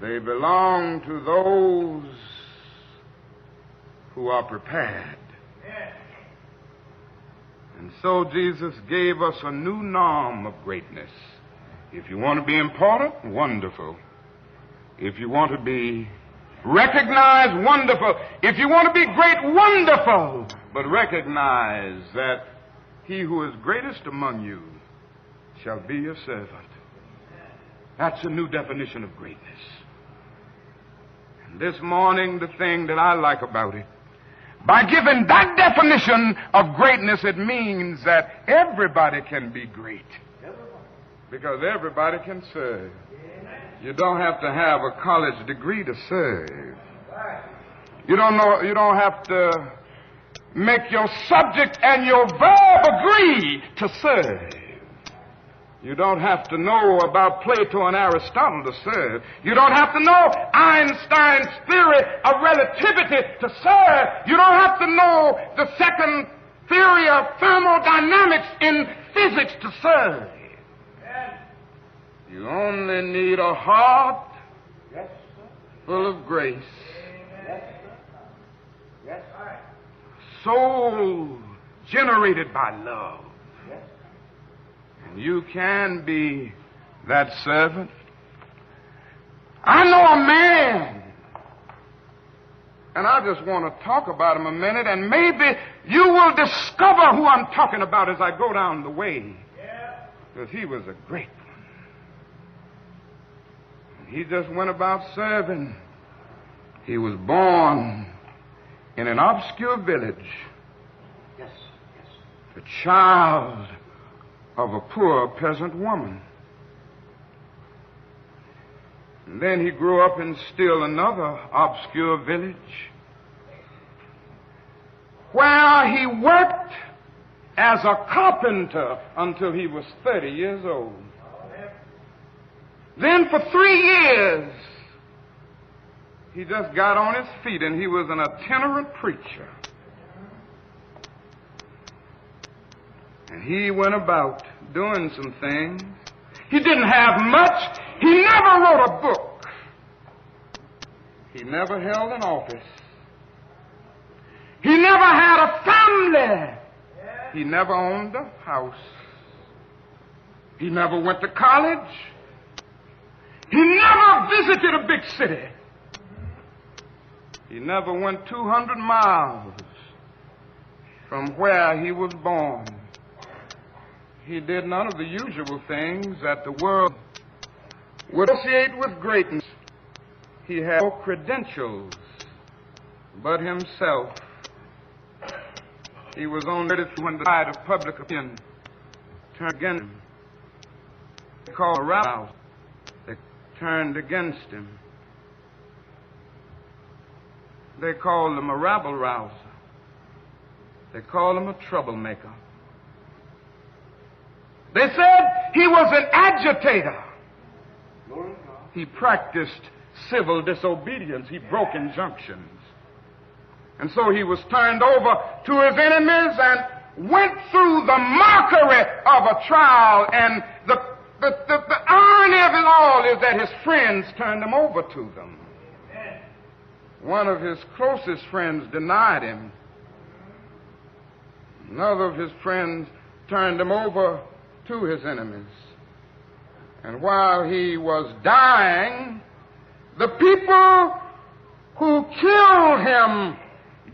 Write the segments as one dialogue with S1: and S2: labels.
S1: They belong to those who are prepared. And so Jesus gave us a new norm of greatness. If you want to be important, wonderful. If you want to be recognized, wonderful. If you want to be great, wonderful. But recognize that he who is greatest among you shall be your servant. That's a new definition of greatness. And this morning, the thing that I like about it, by giving that definition of greatness, it means that everybody can be great. Because everybody can serve. You don't have to have a college degree to serve. You don't have to make your subject and your verb agree to serve. You don't have to know about Plato and Aristotle to serve. You don't have to know Einstein's theory of relativity to serve. You don't have to know the second theory of thermodynamics in physics to serve. You only need a heart full of grace. Soul generated by love. And you can be that servant. I know a man, and I just want to talk about him a minute, and maybe you will discover who I'm talking about as I go down the way. Because he was a great one. He just went about serving. He was born in an obscure village. The child of a poor peasant woman. And then he grew up in still another obscure village where he worked as a carpenter until he was 30 years old. Then for 3 years, he just got on his feet and he was an itinerant preacher. And he went about doing some things. He didn't have much. He never wrote a book. He never held an office. He never had a family. He never owned a house. He never went to college. He never visited a big city. He never went 200 miles from where he was born. He did none of the usual things that the world would associate with greatness. He had no credentials but himself. He was only when the tide of public opinion turned against him. They called him a rabble. They turned against him. They called him a rabble rouser. They called him a troublemaker. They said he was an agitator. He practiced civil disobedience. He broke injunctions. And so he was turned over to his enemies and went through the mockery of a trial. And the irony of it all is that his friends turned him over to them. One of his closest friends denied him. Another of his friends turned him over to his enemies. And while he was dying, the people who killed him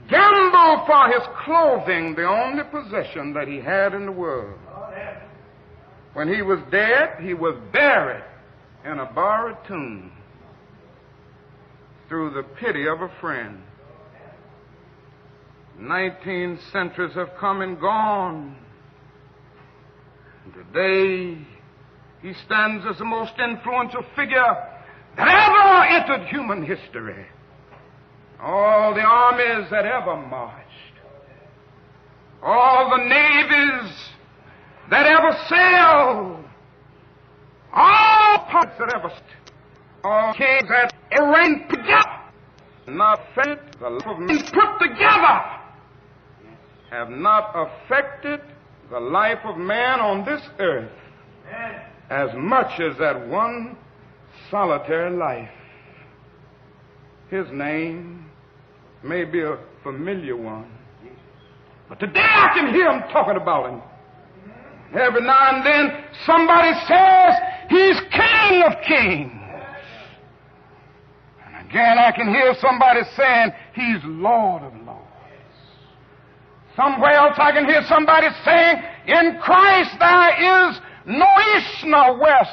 S1: gambled for his clothing, the only possession that he had in the world. When he was dead, he was buried in a borrowed tomb through the pity of a friend. 19 centuries have come and gone. And today, he stands as the most influential figure that ever entered human history. All the armies that ever marched, all the navies that ever sailed, all parts that ever all kings that ever reigned together, not affected the life of men put together, have not affected the life of man on this earth as much as that one solitary life. His name may be a familiar one, but today I can hear them talking about him. Every now and then somebody says he's King of Kings. And again I can hear somebody saying he's Lord of Lords. Somewhere else I can hear somebody saying, in Christ there is no east nor west.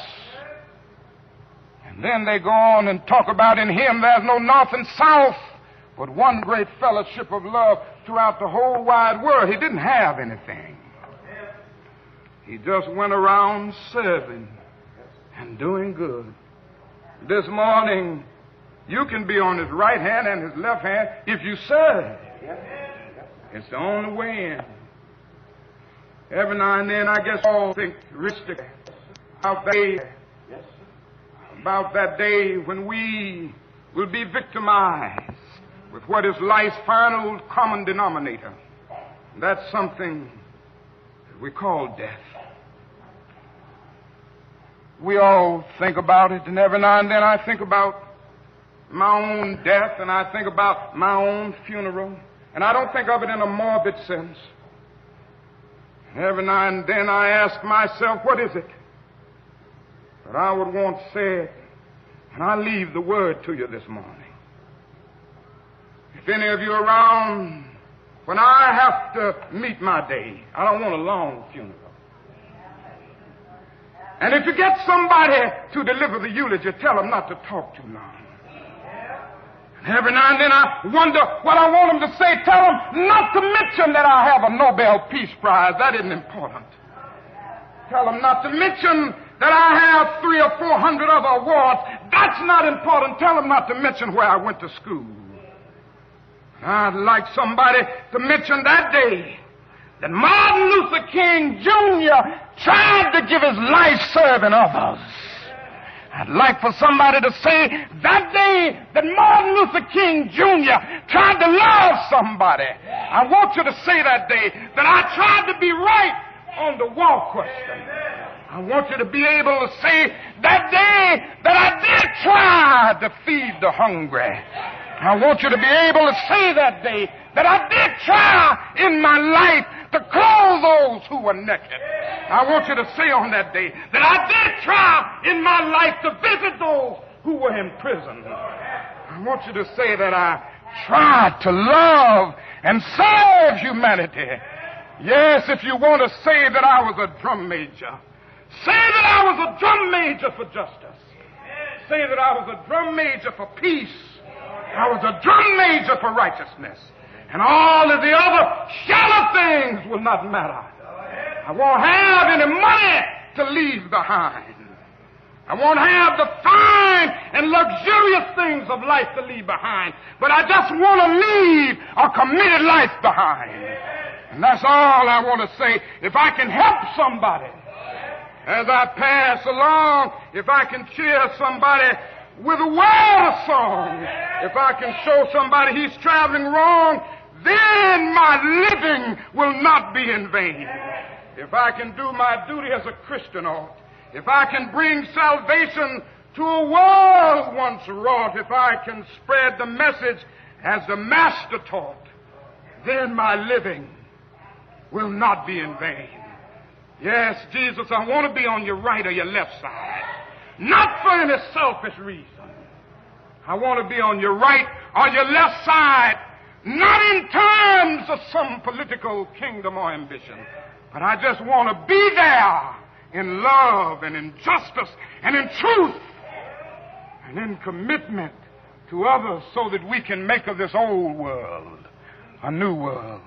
S1: And then they go on and talk about in Him there's no north and south, but one great fellowship of love throughout the whole wide world. He didn't have anything. He just went around serving and doing good. This morning, you can be on His right hand and His left hand if you serve. It's the only way in. Every now and then, I guess all think richly about that day when we will be victimized with what is life's final common denominator. That's something that we call death. We all think about it, and every now and then I think about my own death, and I think about my own funeral, and I don't think of it in a morbid sense. Every now and then I ask myself, what is it that I would want said? And I leave the word to you this morning. If any of you are around when I have to meet my day, I don't want a long funeral. And if you get somebody to deliver the eulogy, tell them not to talk too long. Every now and then I wonder what I want them to say. Tell them not to mention that I have a Nobel Peace Prize. That isn't important. Tell them not to mention that I have 300 or 400 other awards. That's not important. Tell them not to mention where I went to school. I'd like somebody to mention that day that Martin Luther King Jr. tried to give his life serving others. I'd like for somebody to say that day that Martin Luther King Jr. tried to love somebody. I want you to say that day that I tried to be right on the war question. I want you to be able to say that day that I did try to feed the hungry. I want you to be able to say that day that I did try in my life to clothe those who were naked. I want you to say on that day that I did try in my life to visit those who were in prison. I want you to say that I tried to love and serve humanity. Yes, if you want to say that I was a drum major, say that I was a drum major for justice. Say that I was a drum major for peace. I was a drum major for righteousness. And all of the other shallow things will not matter. I won't have any money to leave behind. I won't have the fine and luxurious things of life to leave behind. But I just want to leave a committed life behind. And that's all I want to say. If I can help somebody as I pass along, if I can cheer somebody with a word of song, if I can show somebody he's traveling wrong, then my living will not be in vain. If I can do my duty as a Christian ought, if I can bring salvation to a world once wrought, if I can spread the message as the Master taught, then my living will not be in vain. Yes, Jesus, I want to be on your right or your left side, not for any selfish reason. I want to be on your right or your left side, not in terms of some political kingdom or ambition, but I just want to be there in love and in justice and in truth and in commitment to others so that we can make of this old world a new world.